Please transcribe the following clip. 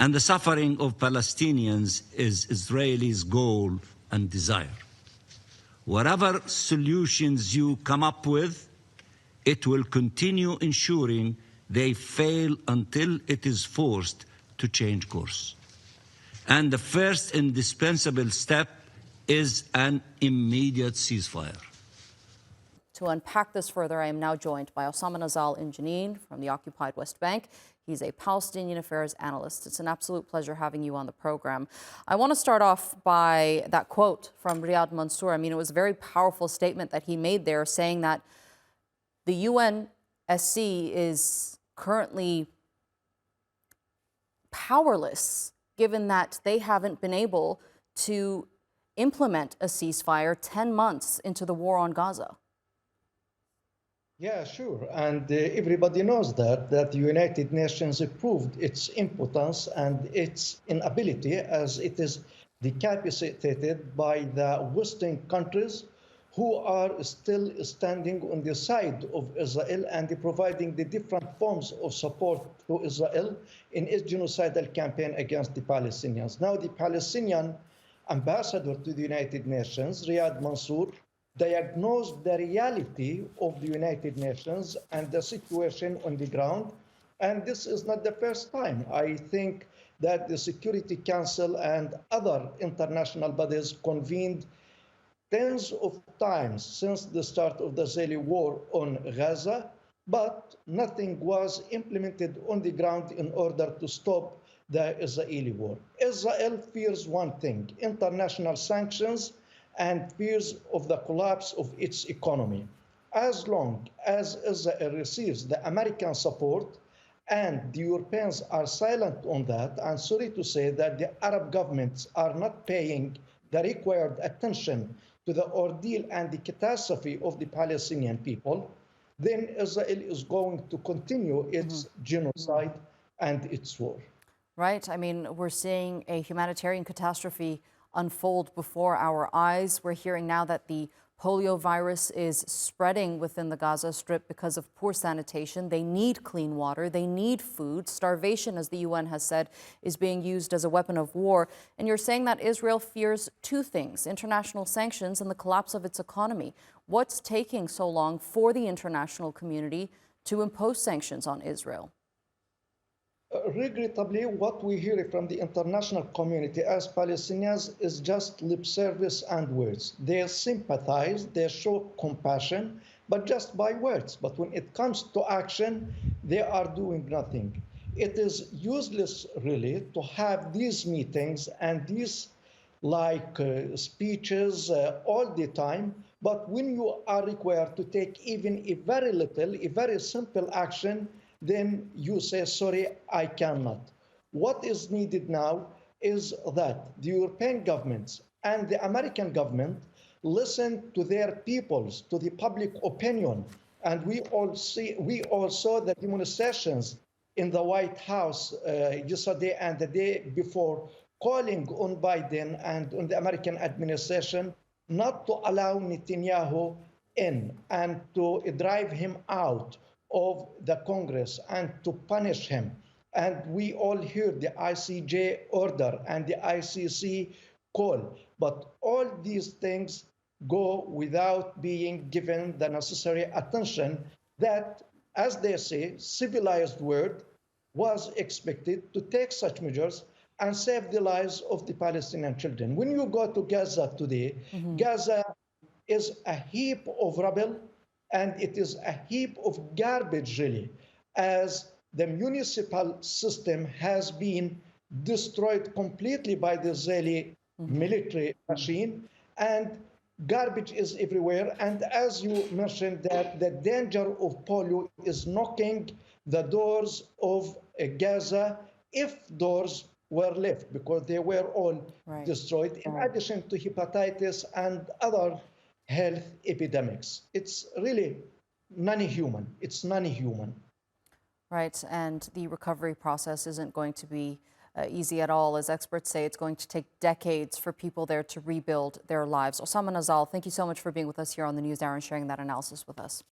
And the suffering of Palestinians is Israelis' goal and desire. Whatever solutions you come up with, it will continue ensuring they fail until it is forced to change course. And the first indispensable step is an immediate ceasefire. To unpack this further, I am now joined by Osama Nazzal in Jenin from the occupied West Bank. He's a Palestinian affairs analyst. It's an absolute pleasure having you on the program. I want to start off by that quote from Riyad Mansour. I mean, it was a very powerful statement that he made there, saying that the UNSC is currently powerless, given that they haven't been able to implement a ceasefire 10 months into the war on Gaza. Yeah, sure. And everybody knows that the United Nations proved its impotence and its inability, as it is decapitated by the Western countries who are still standing on the side of Israel and providing the different forms of support to Israel in its genocidal campaign against the Palestinians. Now, the Palestinian ambassador to the United Nations, Riyad Mansour, diagnosed the reality of the United Nations and the situation on the ground. And this is not the first time. I think that the Security Council and other international bodies convened tens of times since the start of the Israeli war on Gaza, but nothing was implemented on the ground in order to stop the Israeli war. Israel fears one thing: international sanctions, and fears of the collapse of its economy. As long as Israel receives the American support and the Europeans are silent on that, and sorry to say that the Arab governments are not paying the required attention to the ordeal and the catastrophe of the Palestinian people, then Israel is going to continue its genocide and its war. Right. I mean, we're seeing a humanitarian catastrophe unfold before our eyes. We're hearing now that the polio virus is spreading within the Gaza Strip because of poor sanitation. They need clean water. They need food. Starvation, as the UN has said, is being used as a weapon of war. And you're saying that Israel fears two things: international sanctions and the collapse of its economy. What's taking so long for the international community to impose sanctions on Israel? Regrettably, what we hear from the international community as Palestinians is just lip service and words. They sympathize, they show compassion, but just by words. But when it comes to action, they are doing nothing. It is useless, really, to have these meetings and these speeches all the time. But when you are required to take even a very little, a very simple action, then you say, sorry, I cannot. What is needed now is that the European governments and the American government listen to their peoples, to the public opinion. And we all saw the demonstrations in the White House yesterday and the day before, calling on Biden and on the American administration not to allow Netanyahu in and to drive him out of the Congress and to punish him. And we all heard the ICJ order and the ICC call. But all these things go without being given the necessary attention that, as they say, civilized world was expected to take such measures and save the lives of the Palestinian children. When you go to Gaza today, Gaza is a heap of rubble, and it is a heap of garbage, really, as the municipal system has been destroyed completely by the Israeli military machine, and garbage is everywhere. And as you mentioned, that the danger of polio is knocking the doors of Gaza, if doors were left, because they were all destroyed, in addition to hepatitis and other health epidemics. It's really non-human. It's non-human. Right, and the recovery process isn't going to be easy at all. As experts say, it's going to take decades for people there to rebuild their lives. Osama Nazzal, thank you so much for being with us here on the News Hour and sharing that analysis with us.